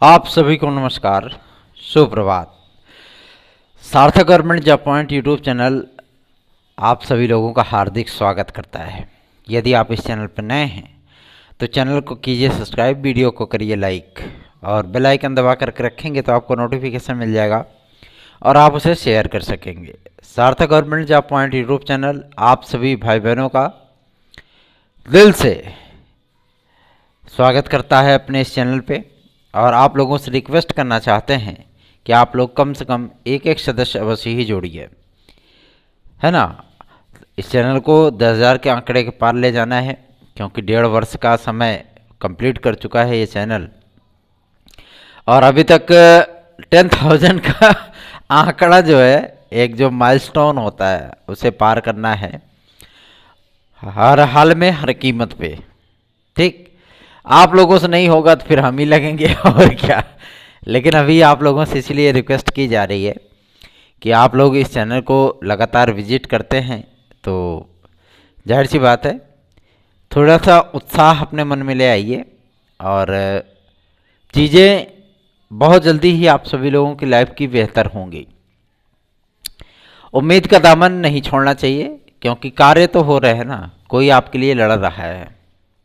आप सभी को नमस्कार, सुप्रभात। सार्थक government job point YouTube channel आप सभी लोगों का हार्दिक स्वागत करता है। यदि आप इस चैनल पर नए हैं तो चैनल को कीजिए सब्सक्राइब, वीडियो को करिए लाइक और बेल आइकन दबा करके रखेंगे तो आपको नोटिफिकेशन मिल जाएगा और आप उसे शेयर कर सकेंगे। सार्थक government job point YouTube channel आप सभी भाई बहनों का दिल से स्वागत करता है अपने इस चैनल पे, और आप लोगों से रिक्वेस्ट करना चाहते हैं कि आप लोग कम से कम एक एक सदस्य अवश्य ही जोड़िए, है ना। इस चैनल को 10,000 के आंकड़े के पार ले जाना है, क्योंकि 1.5 वर्ष का समय कंप्लीट कर चुका है ये चैनल और अभी तक 10,000 का आंकड़ा जो है, एक जो माइलस्टोन होता है उसे पार करना है हर हाल में, हर कीमत पे। ठीक, आप लोगों से नहीं होगा तो फिर हम ही लगेंगे और क्या। लेकिन अभी आप लोगों से इसलिए रिक्वेस्ट की जा रही है कि आप लोग इस चैनल को लगातार विजिट करते हैं तो जाहिर सी बात है थोड़ा सा उत्साह अपने मन में ले आइए और चीज़ें बहुत जल्दी ही आप सभी लोगों की लाइफ की बेहतर होंगी। उम्मीद का दामन नहीं छोड़ना चाहिए, क्योंकि कार्य तो हो रहे हैं ना, कोई आपके लिए लड़ रहा है,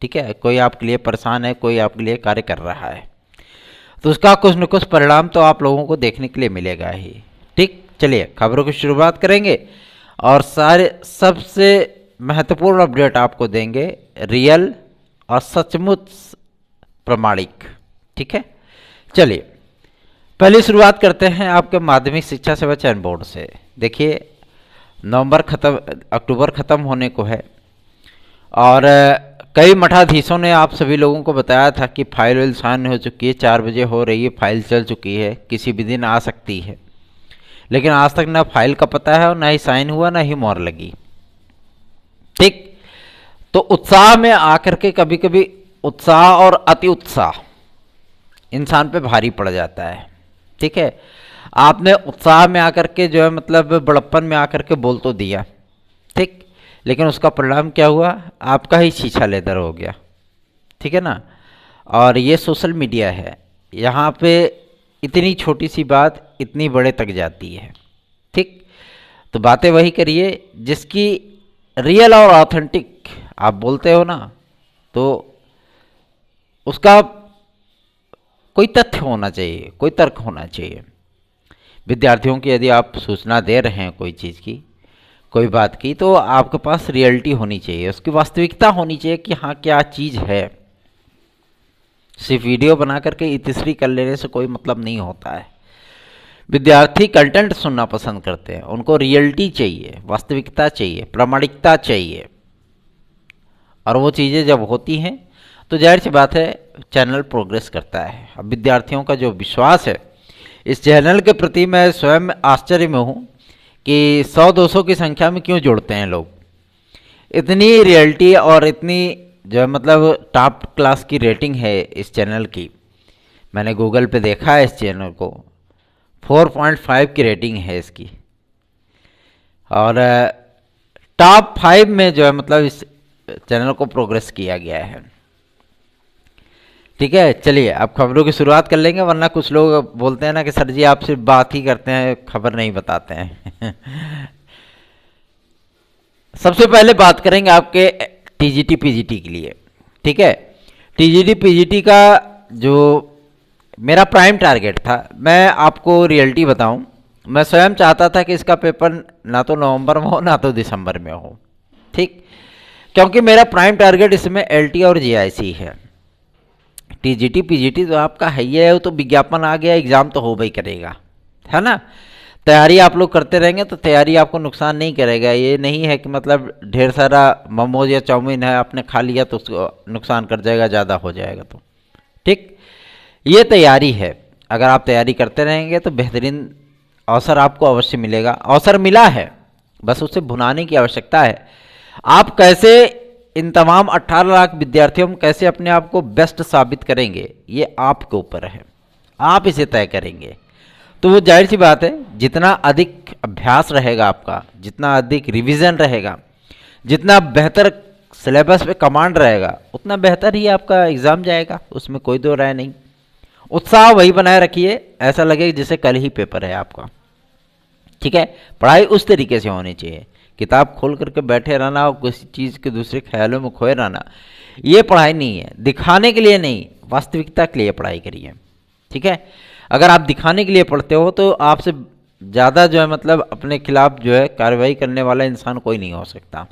ठीक है, कोई आपके लिए परेशान है, कोई आपके लिए कार्य कर रहा है, तो उसका कुछ न कुछ परिणाम तो आप लोगों को देखने के लिए मिलेगा ही। ठीक, चलिए खबरों की शुरुआत करेंगे और सारे सबसे महत्वपूर्ण अपडेट आपको देंगे, रियल और सचमुच प्रमाणिक। ठीक है, चलिए पहले शुरुआत करते हैं आपके माध्यमिक शिक्षा सेवा चयन बोर्ड से। देखिए अक्टूबर ख़त्म होने को है और कई मठाधीशों ने आप सभी लोगों को बताया था कि फाइल वाइल साइन हो चुकी है, 4 बजे हो रही है, फाइल चल चुकी है, किसी भी दिन आ सकती है। लेकिन आज तक ना फाइल का पता है और ना ही साइन हुआ, ना ही मोहर लगी। ठीक, तो उत्साह में आकर के कभी कभी उत्साह और अति उत्साह इंसान पे भारी पड़ जाता है। ठीक है, आपने उत्साह में आकर के जो है मतलब बड़प्पन में आकर के बोल तो दिया, ठीक, लेकिन उसका परिणाम क्या हुआ, आपका ही शीशा लेदर हो गया। ठीक है ना। और ये सोशल मीडिया है, यहाँ पे इतनी छोटी सी बात इतनी बड़े तक जाती है। ठीक, तो बातें वही करिए जिसकी रियल और ऑथेंटिक आप बोलते हो ना, तो उसका कोई तथ्य होना चाहिए, कोई तर्क होना चाहिए। विद्यार्थियों की यदि आप सूचना दे रहे हैं कोई चीज़ की, कोई बात की, तो आपके पास रियलिटी होनी चाहिए, उसकी वास्तविकता होनी चाहिए कि हाँ क्या चीज़ है। सिर्फ वीडियो बना करके इतिश्री कर लेने से कोई मतलब नहीं होता है। विद्यार्थी कंटेंट सुनना पसंद करते हैं, उनको रियलिटी चाहिए, वास्तविकता चाहिए, प्रामाणिकता चाहिए, और वो चीज़ें जब होती हैं तो जाहिर सी बात है चैनल प्रोग्रेस करता है। अब विद्यार्थियों का जो विश्वास है इस चैनल के प्रति, मैं स्वयं आश्चर्य में हूँ कि 100-200 की संख्या में क्यों जुड़ते हैं लोग। इतनी रियलिटी और इतनी जो है मतलब टॉप क्लास की रेटिंग है इस चैनल की। मैंने गूगल पे देखा है इस चैनल को, 4.5 की रेटिंग है इसकी, और टॉप 5 में जो है मतलब इस चैनल को प्रोग्रेस किया गया है। ठीक है, चलिए अब खबरों की शुरुआत कर लेंगे, वरना कुछ लोग बोलते हैं ना कि सर जी आप सिर्फ बात ही करते हैं, खबर नहीं बताते हैं। सबसे पहले बात करेंगे आपके टीजीटी पीजीटी के लिए। ठीक है, टीजीटी पीजीटी का जो मेरा प्राइम टारगेट था, मैं आपको रियलिटी बताऊं, मैं स्वयं चाहता था कि इसका पेपर ना तो नवंबर में हो ना तो दिसंबर में हो। ठीक, क्योंकि मेरा प्राइम टारगेट इसमें एलटी और जीआईसी है। टीजीटी पीजीटी तो आपका है ही है, वो तो विज्ञापन आ गया, एग्ज़ाम तो हो ही करेगा, है ना। तैयारी आप लोग करते रहेंगे तो तैयारी आपको नुकसान नहीं करेगा। ये नहीं है कि मतलब ढेर सारा मोमोज या चाउमीन है आपने खा लिया तो उसको नुकसान कर जाएगा, ज़्यादा हो जाएगा तो। ठीक, ये तैयारी है, अगर आप तैयारी करते रहेंगे तो बेहतरीन अवसर आपको अवश्य मिलेगा। अवसर मिला है, बस उसे भुनाने की आवश्यकता है। आप कैसे इन तमाम 18 लाख विद्यार्थियों में कैसे अपने आप को बेस्ट साबित करेंगे, ये आपके ऊपर है, आप इसे तय करेंगे। तो वो जाहिर सी बात है, जितना अधिक अभ्यास रहेगा आपका, जितना अधिक रिवीजन रहेगा, जितना बेहतर सिलेबस पे कमांड रहेगा, उतना बेहतर ही आपका एग्ज़ाम जाएगा, उसमें कोई दो राय नहीं। उत्साह वही बनाए रखिए, ऐसा लगे जैसे कल ही पेपर है आपका। ठीक है, पढ़ाई उस तरीके से होनी चाहिए। किताब खोल करके बैठे रहना और किसी चीज़ के दूसरे ख्यालों में खोए रहना, ये पढ़ाई नहीं है। दिखाने के लिए नहीं, वास्तविकता के लिए पढ़ाई करिए। ठीक है, अगर आप दिखाने के लिए पढ़ते हो तो आपसे ज़्यादा जो है मतलब अपने खिलाफ जो है कार्रवाई करने वाला इंसान कोई नहीं हो सकता।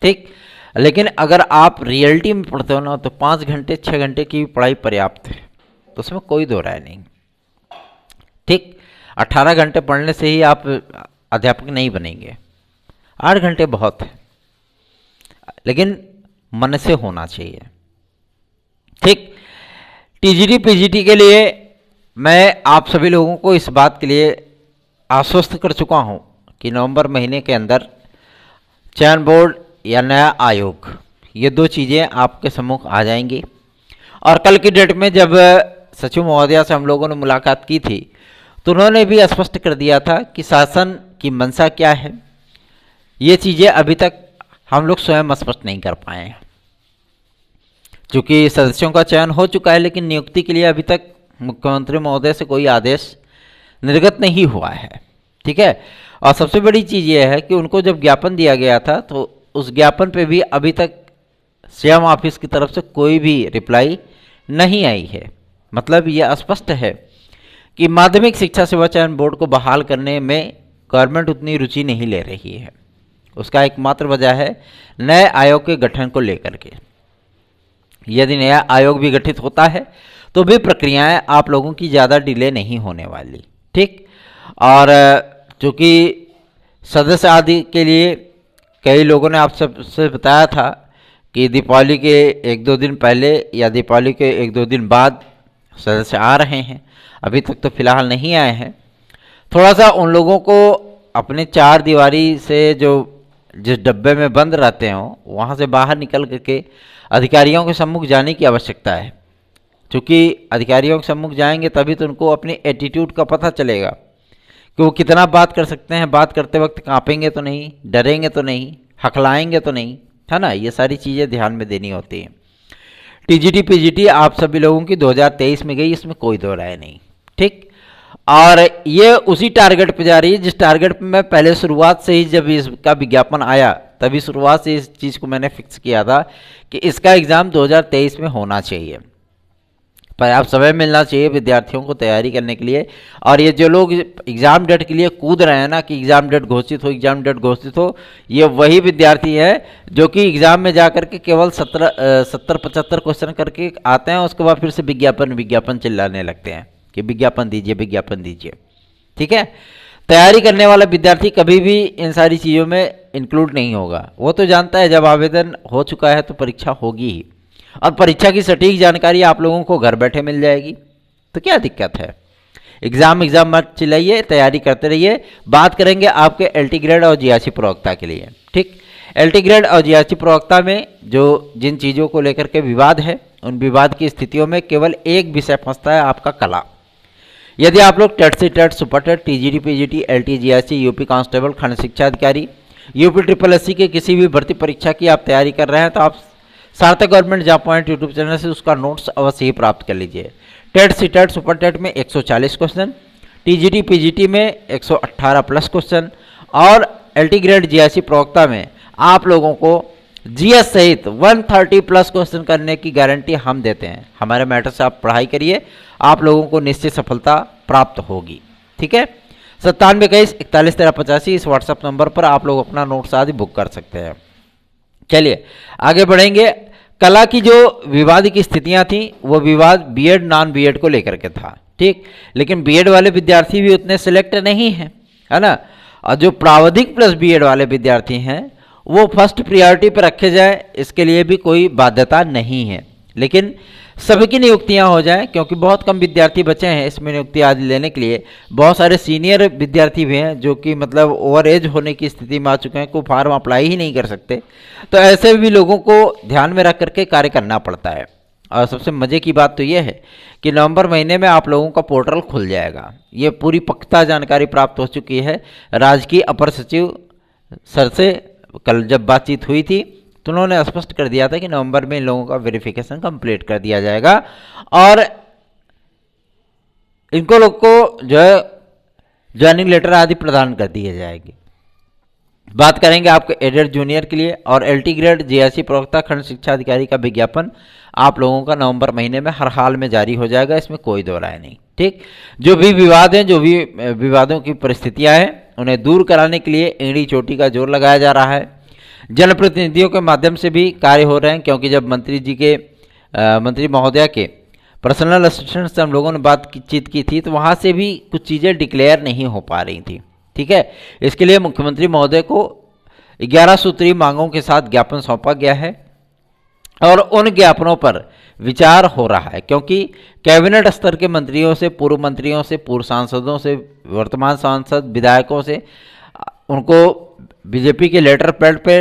ठीक, लेकिन अगर आप रियलिटी में पढ़ते हो ना तो 5 घंटे 6 घंटे की भी पढ़ाई पर्याप्त है, तो उसमें कोई दो राय नहीं। ठीक, 18 घंटे पढ़ने से ही आप अध्यापक नहीं बनेंगे, 8 घंटे बहुत है, लेकिन मन से होना चाहिए। ठीक, टीजीटी पीजीटी के लिए मैं आप सभी लोगों को इस बात के लिए आश्वस्त कर चुका हूं कि नवंबर महीने के अंदर चयन बोर्ड या नया आयोग, ये दो चीज़ें आपके सम्मुख आ जाएंगी। और कल की डेट में जब सचिव महोदया से हम लोगों ने मुलाकात की थी तो उन्होंने भी स्पष्ट कर दिया था कि शासन की मंशा क्या है। ये चीज़ें अभी तक हम लोग स्वयं स्पष्ट नहीं कर पाए हैं, चूँकि सदस्यों का चयन हो चुका है, लेकिन नियुक्ति के लिए अभी तक मुख्यमंत्री महोदय से कोई आदेश निर्गत नहीं हुआ है। ठीक है, और सबसे बड़ी चीज़ ये है कि उनको जब ज्ञापन दिया गया था तो उस ज्ञापन पे भी अभी तक सीएम ऑफिस की तरफ से कोई भी रिप्लाई नहीं आई है। मतलब ये स्पष्ट है कि माध्यमिक शिक्षा सेवा चयन बोर्ड को बहाल करने में गवर्नमेंट उतनी रुचि नहीं ले रही है। उसका एकमात्र वजह है नए आयोग के गठन को लेकर के। यदि नया आयोग भी गठित होता है तो भी प्रक्रियाएं आप लोगों की ज़्यादा डिले नहीं होने वाली। ठीक, और चूँकि सदस्य आदि के लिए कई लोगों ने आप सबसे बताया था कि दीपावली के 1-2 दिन पहले या दीपावली के 1-2 दिन बाद सदस्य आ रहे हैं, अभी तक तो फिलहाल नहीं आए हैं। थोड़ा सा उन लोगों को अपने 4 दीवारी से जो जिस डब्बे में बंद रहते हो वहाँ से बाहर निकल करके अधिकारियों के सम्मुख जाने की आवश्यकता है, क्योंकि अधिकारियों के सम्मुख जाएंगे तभी तो उनको अपने एटीट्यूड का पता चलेगा कि वो कितना बात कर सकते हैं। बात करते वक्त कांपेंगे तो नहीं, डरेंगे तो नहीं, हकलाएंगे तो नहीं, है ना। ये सारी चीज़ें ध्यान में देनी होती हैं। टीजीटी पीजीटी आप सभी लोगों की 2023 में गई, इसमें कोई दो राय नहीं। ठीक, और ये उसी टारगेट पे जा रही है जिस टारगेट पे मैं पहले शुरुआत से ही जब इसका विज्ञापन आया तभी शुरुआत से इस चीज़ को मैंने फिक्स किया था कि इसका एग्ज़ाम 2023 में होना चाहिए। पर आप समय मिलना चाहिए विद्यार्थियों को तैयारी करने के लिए। और ये जो लोग एग्ज़ाम डेट के लिए कूद रहे हैं ना कि एग्ज़ाम डेट घोषित हो, एग्ज़ाम डेट घोषित हो, ये वही विद्यार्थी है जो कि एग्ज़ाम में जा करके केवल 70-75 क्वेश्चन करके आते हैं, उसके बाद फिर से विज्ञापन चिल्लाने लगते हैं कि विज्ञापन दीजिए, विज्ञापन दीजिए। ठीक है, तैयारी करने वाला विद्यार्थी कभी भी इन सारी चीज़ों में इंक्लूड नहीं होगा। वो तो जानता है जब आवेदन हो चुका है तो परीक्षा होगी ही, और परीक्षा की सटीक जानकारी आप लोगों को घर बैठे मिल जाएगी, तो क्या दिक्कत है। एग्ज़ाम मत चिल्लाइए, तैयारी करते रहिए। बात करेंगे आपके एलटी ग्रेड और जीआरसी प्रवक्ता के लिए। ठीक, एलटी ग्रेड और जीआरसी प्रवक्ता में जो जिन चीज़ों को लेकर के विवाद है, उन विवाद की स्थितियों में केवल एक विषय फंसता है, आपका कला। यदि आप लोग टेट से TET, super TET, TGT PGT, LT GRC, UP constable, खंड शिक्षा अधिकारी, यूपी SSSC के किसी भी भर्ती परीक्षा की आप तैयारी कर रहे हैं तो आप Sarthak government job point YouTube channel से उसका नोट्स अवश्य ही प्राप्त कर लीजिए। TET C TET super TET में 140 क्वेश्चन, टीजीटी पीजीटी में 118 प्लस क्वेश्चन, और एलटी ग्रेड जीआरसी प्रवक्ता में आप लोगों को जीएस सहित 130 प्लस क्वेश्चन करने की गारंटी हम देते हैं। हमारे मैटर से आप पढ़ाई करिए, आप लोगों को निश्चित सफलता प्राप्त होगी। ठीक है, 9721411385 इस व्हाट्सएप नंबर पर आप लोग अपना नोट्स आदि बुक कर सकते हैं। चलिए आगे बढ़ेंगे। कला की जो विवाद की स्थितियां थी वो विवाद बीएड नॉन बीएड को लेकर के था। ठीक, लेकिन बीएड वाले विद्यार्थी भी उतने सिलेक्ट नहीं हैं, है ना। और जो प्रावधिक प्लस बीएड वाले विद्यार्थी हैं वो फर्स्ट प्रायोरिटी पर रखे जाए, इसके लिए भी कोई बाध्यता नहीं है, लेकिन सभी की नियुक्तियां हो जाएं, क्योंकि बहुत कम विद्यार्थी बचे हैं इसमें नियुक्ति आदि लेने के लिए। बहुत सारे सीनियर विद्यार्थी भी हैं जो कि मतलब ओवर एज होने की स्थिति में आ चुके हैं, कोई फार्म अप्लाई ही नहीं कर सकते। तो ऐसे भी लोगों को ध्यान में रख करके कार्य करना पड़ता है। और सबसे मज़े की बात तो यह है कि नवंबर महीने में आप लोगों का पोर्टल खुल जाएगा। ये पूरी पुख्ता जानकारी प्राप्त हो चुकी है। राजकीय अपर सचिव सर से कल जब बातचीत हुई थी तो उन्होंने स्पष्ट कर दिया था कि नवंबर में इन लोगों का वेरिफिकेशन कंप्लीट कर दिया जाएगा और इनको लोग को जो है ज्वाइनिंग लेटर आदि प्रदान कर दिए जाएंगे। बात करेंगे आपके एडेड जूनियर के लिए और एलटी ग्रेड जेएससी प्रवक्ता खंड शिक्षा अधिकारी का विज्ञापन आप लोगों का नवंबर महीने में हर हाल में जारी हो जाएगा, इसमें कोई दो राय नहीं। ठीक, जो भी विवाद हैं, जो भी विवादों की परिस्थितियां हैं, उन्हें दूर कराने के लिए एड़ी चोटी का जोर लगाया जा रहा है। जनप्रतिनिधियों के माध्यम से भी कार्य हो रहे हैं, क्योंकि जब मंत्री महोदया के पर्सनल असिस्टेंट से हम लोगों ने बातचीत की थी तो वहाँ से भी कुछ चीज़ें डिक्लेयर नहीं हो पा रही थी। ठीक है, इसके लिए मुख्यमंत्री महोदय को 11 सूत्रीय मांगों के साथ ज्ञापन सौंपा गया है और उन ज्ञापनों पर विचार हो रहा है, क्योंकि कैबिनेट स्तर के मंत्रियों से, पूर्व सांसदों से, वर्तमान सांसद, विधायकों से उनको बीजेपी के लेटर पैड पे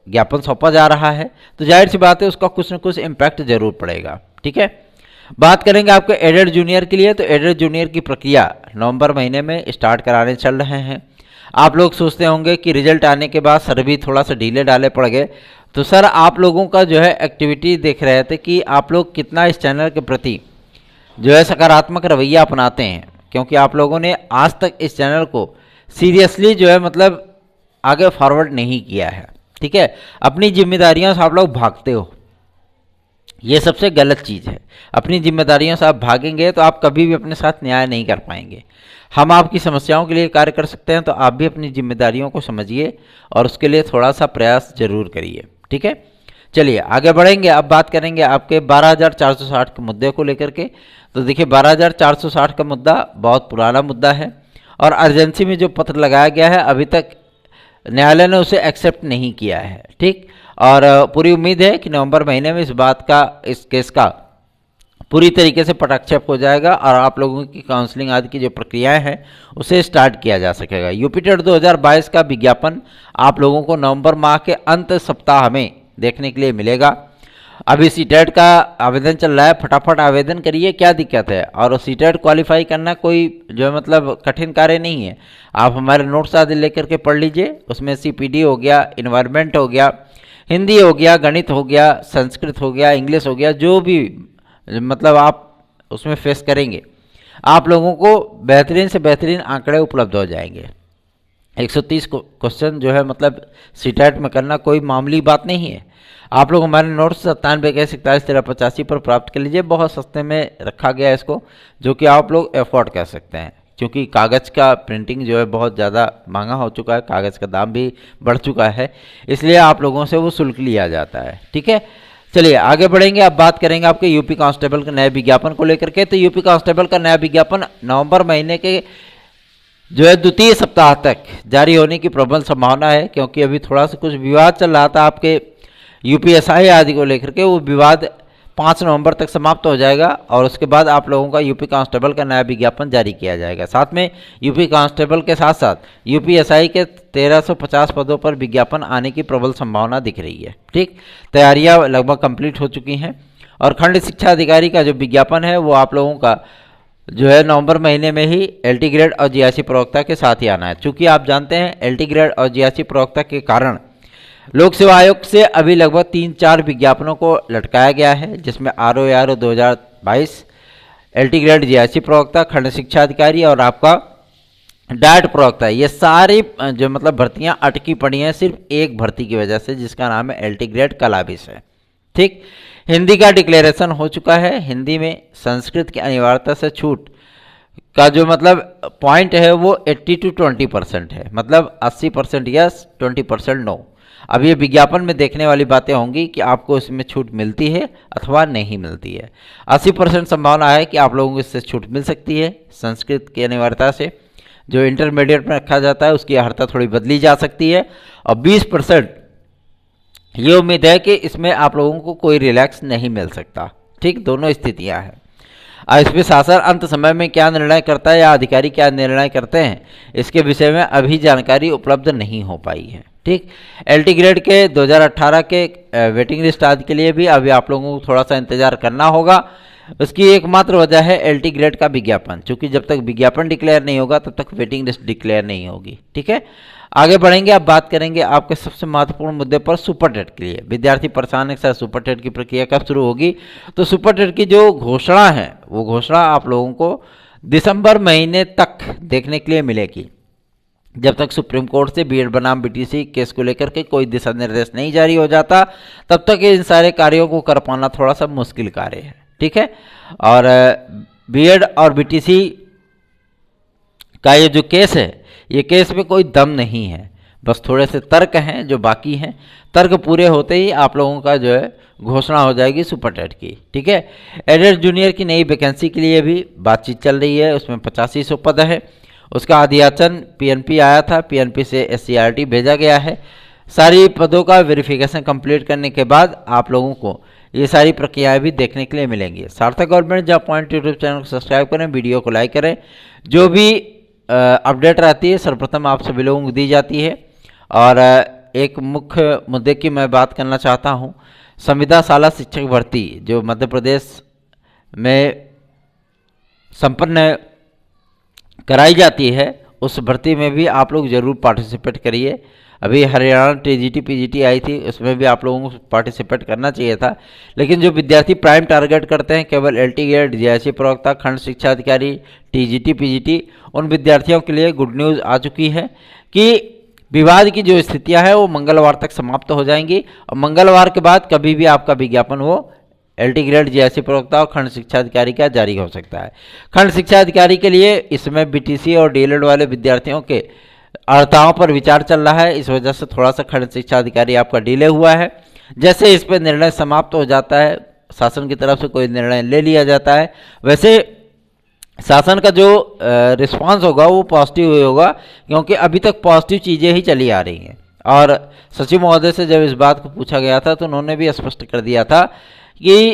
ज्ञापन सौंपा जा रहा है, तो जाहिर सी बात है उसका कुछ न कुछ इम्पैक्ट जरूर पड़ेगा। ठीक है, बात करेंगे आपके एडेड जूनियर के लिए, तो एडेड जूनियर की प्रक्रिया नवंबर महीने में स्टार्ट कराने चल रहे हैं। आप लोग सोचते होंगे कि रिजल्ट आने के बाद सर भी थोड़ा सा ढीले ढाले पड़ गए, तो सर आप लोगों का जो है एक्टिविटी देख रहे थे कि आप लोग कितना इस चैनल के प्रति जो है सकारात्मक रवैया अपनाते हैं, क्योंकि आप लोगों ने आज तक इस चैनल को सीरियसली जो है मतलब आगे फॉरवर्ड नहीं किया है। ठीक है, अपनी जिम्मेदारियों से आप लोग भागते हो, ये सबसे गलत चीज़ है। अपनी जिम्मेदारियों से आप भागेंगे तो आप कभी भी अपने साथ न्याय नहीं कर पाएंगे। हम आपकी समस्याओं के लिए कार्य कर सकते हैं, तो आप भी अपनी जिम्मेदारियों को समझिए और उसके लिए थोड़ा सा प्रयास जरूर करिए। ठीक है, चलिए आगे बढ़ेंगे। अब बात करेंगे आपके 12,460 के मुद्दे को लेकर के। तो देखिए 12,460 का मुद्दा बहुत पुराना मुद्दा है और अर्जेंसी में जो पत्र लगाया गया है अभी तक न्यायालय ने उसे एक्सेप्ट नहीं किया है। ठीक, और पूरी उम्मीद है कि नवंबर महीने में इस केस का पूरी तरीके से पटाक्षेप हो जाएगा और आप लोगों की काउंसलिंग आदि की जो प्रक्रियाएं हैं उसे स्टार्ट किया जा सकेगा। यूपी टेट 2022 का विज्ञापन आप लोगों को नवंबर माह के अंत सप्ताह में देखने के लिए मिलेगा। अभी सीटेट का आवेदन चल रहा है, फटाफट आवेदन करिए, क्या दिक्कत है। और सीटेट क्वालिफाई करना कोई जो है मतलब कठिन कार्य नहीं है। आप हमारे नोट्स आदि लेकर के पढ़ लीजिए, उसमें सीपीडी हो गया, इन्वायरमेंट हो गया, हिंदी हो गया, गणित हो गया, संस्कृत हो गया, इंग्लिश हो गया, जो भी मतलब आप उसमें फेस करेंगे आप लोगों को बेहतरीन से बेहतरीन आंकड़े उपलब्ध हो जाएंगे। 130 क्वेश्चन जो है मतलब सीटेट में करना कोई मामूली बात नहीं है। आप लोग हमारे नोट्स 97 पर प्राप्त कर लीजिए, बहुत सस्ते में रखा गया है इसको, जो कि आप लोग एफोर्ड कर सकते हैं, क्योंकि कागज़ का प्रिंटिंग जो है बहुत ज़्यादा महंगा हो चुका है, कागज़ का दाम भी बढ़ चुका है, इसलिए आप लोगों से वो शुल्क लिया जाता है। ठीक है, चलिए आगे बढ़ेंगे। अब बात करेंगे आपके यूपी कांस्टेबल के नए विज्ञापन को लेकर के। तो यूपी कांस्टेबल का नया विज्ञापन नवंबर महीने के जो है द्वितीय सप्ताह तक जारी होने की प्रबल संभावना है, क्योंकि अभी थोड़ा सा कुछ विवाद चल रहा था आपके यूपीएसआई आदि को लेकर के, वो विवाद 5 नवंबर तक समाप्त हो जाएगा और उसके बाद आप लोगों का यूपी कांस्टेबल का नया विज्ञापन जारी किया जाएगा। साथ में यूपी कांस्टेबल के साथ साथ यूपीएसआई के 1350 पदों पर विज्ञापन आने की प्रबल संभावना दिख रही है। ठीक, तैयारियां लगभग कंप्लीट हो चुकी हैं और खंड शिक्षा अधिकारी का जो विज्ञापन है वो आप लोगों का जो है नवंबर महीने में ही एलटी ग्रेड और जीआईसी प्रवक्ता के साथ ही आना है। चूँकि आप जानते हैं एलटी ग्रेड और जीआईसी प्रवक्ता के कारण लोक सेवा आयोग से अभी लगभग 3-4 विज्ञापनों को लटकाया गया है, जिसमें आरओ 2022, एलटी ग्रेड जीआईसी प्रवक्ता, खंड शिक्षा अधिकारी और आपका डायट प्रवक्ता, ये सारी जो मतलब भर्तियां अटकी पड़ी हैं सिर्फ एक भर्ती की वजह से, जिसका नाम है एलटी ग्रेड कलाबिस है। ठीक, हिंदी का डिक्लेरेशन हो चुका है। हिंदी में संस्कृत की अनिवार्यता से छूट का जो मतलब पॉइंट है वो 80 to 20% है, मतलब 80% यस, 20% नो। अब ये विज्ञापन में देखने वाली बातें होंगी कि आपको इसमें छूट मिलती है अथवा नहीं मिलती है। 80% संभावना है कि आप लोगों को इससे छूट मिल सकती है। संस्कृत की अनिवार्यता से जो इंटरमीडिएट में रखा जाता है उसकी अर्हता थोड़ी बदली जा सकती है और 20% ये उम्मीद है कि इसमें आप लोगों को कोई रिलैक्स नहीं मिल सकता। ठीक, दोनों स्थितियां हैं। अब इसमें शासन अंत समय में क्या निर्णय करता है या अधिकारी क्या निर्णय करते हैं, इसके विषय में अभी जानकारी उपलब्ध नहीं हो पाई है। ठीक, एलटी ग्रेड के 2018 के वेटिंग लिस्ट आदि के लिए भी अभी आप लोगों को थोड़ा सा इंतजार करना होगा। उसकी एकमात्र वजह है एलटी ग्रेड का विज्ञापन, क्योंकि जब तक विज्ञापन डिक्लेयर नहीं होगा तब तक वेटिंग लिस्ट डिक्लेयर नहीं होगी। ठीक है, आगे बढ़ेंगे। अब बात करेंगे आपके सबसे महत्वपूर्ण मुद्दे पर, सुपर टेट के लिए। विद्यार्थी परेशान है सर सुपर टेट की प्रक्रिया कब शुरू होगी। तो सुपर टेट की जो घोषणा है वो घोषणा आप लोगों को दिसंबर महीने तक देखने के लिए मिलेगी। जब तक सुप्रीम कोर्ट से बीएड बनाम बीटीसी केस को लेकर के कोई दिशा निर्देश नहीं जारी हो जाता, तब तक इन सारे कार्यों को कर पाना थोड़ा सा मुश्किल कार्य है। ठीक है, और बीएड और बीटीसी का ये जो केस है, ये केस में कोई दम नहीं है, बस थोड़े से तर्क हैं जो बाकी हैं। तर्क पूरे होते ही आप लोगों का जो है घोषणा हो जाएगी सुपर टेट की। ठीक है, एडेड जूनियर की नई वैकेंसी के लिए भी बातचीत चल रही है, उसमें 8500 पद है। उसका अधियाचन पीएनपी आया था, पीएनपी से एससीईआरटी भेजा गया है। सारी पदों का वेरिफिकेशन कंप्लीट करने के बाद आप लोगों को ये सारी प्रक्रियाएं भी देखने के लिए मिलेंगी। सार्थक government job point YouTube channel को सब्सक्राइब करें, वीडियो को लाइक करें। जो भी अपडेट रहती है सर्वप्रथम आप सभी लोगों को दी जाती है। और एक मुख्य मुद्दे की मैं बात करना चाहता हूँ, संविदा शाला शिक्षक भर्ती जो मध्य प्रदेश में संपन्न कराई जाती है, उस भर्ती में भी आप लोग ज़रूर पार्टिसिपेट करिए। अभी हरियाणा टीजीटी पीजीटी आई थी, उसमें भी आप लोगों को पार्टिसिपेट करना चाहिए था। लेकिन जो विद्यार्थी प्राइम टारगेट करते हैं, केवल एलटी ग्रेड, जीआईसी प्रवक्ता, खंड शिक्षा अधिकारी, टीजीटी पीजीटी, उन विद्यार्थियों के लिए गुड न्यूज़ आ चुकी है कि विवाद की जो स्थितियां हैं वो मंगलवार तक समाप्त हो जाएंगी। और मंगलवार के बाद कभी भी आपका विज्ञापन वो एलटी ग्रेड, जीआईसी प्रवक्ता और खंड शिक्षा अधिकारी का जारी हो सकता है। खंड शिक्षा अधिकारी के लिए इसमें बीटीसी और डीएलएड वाले विद्यार्थियों के अर्हताओं पर विचार चल रहा है, इस वजह से थोड़ा सा खंड शिक्षा अधिकारी आपका डिले हुआ है। जैसे इस पर निर्णय समाप्त हो जाता है, शासन की तरफ से कोई निर्णय ले लिया जाता है, वैसे शासन का जो रिस्पांस होगा वो पॉजिटिव ही होगा, क्योंकि अभी तक पॉजिटिव चीज़ें ही चली आ रही हैं। और सचिव महोदय से जब इस बात को पूछा गया था तो उन्होंने भी स्पष्ट कर दिया था कि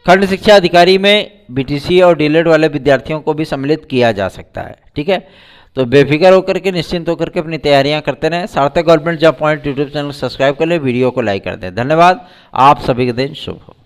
खंड शिक्षा अधिकारी में बीटीसी और डीएलएड वाले विद्यार्थियों को भी सम्मिलित किया जा सकता है। ठीक है, तो बेफिक्र होकर के, निश्चिंत होकर के अपनी तैयारियां करते रहें। सार्थक government job point YouTube channel को सब्सक्राइब कर लें, वीडियो को लाइक कर दें। धन्यवाद, आप सभी का दिन शुभ हो।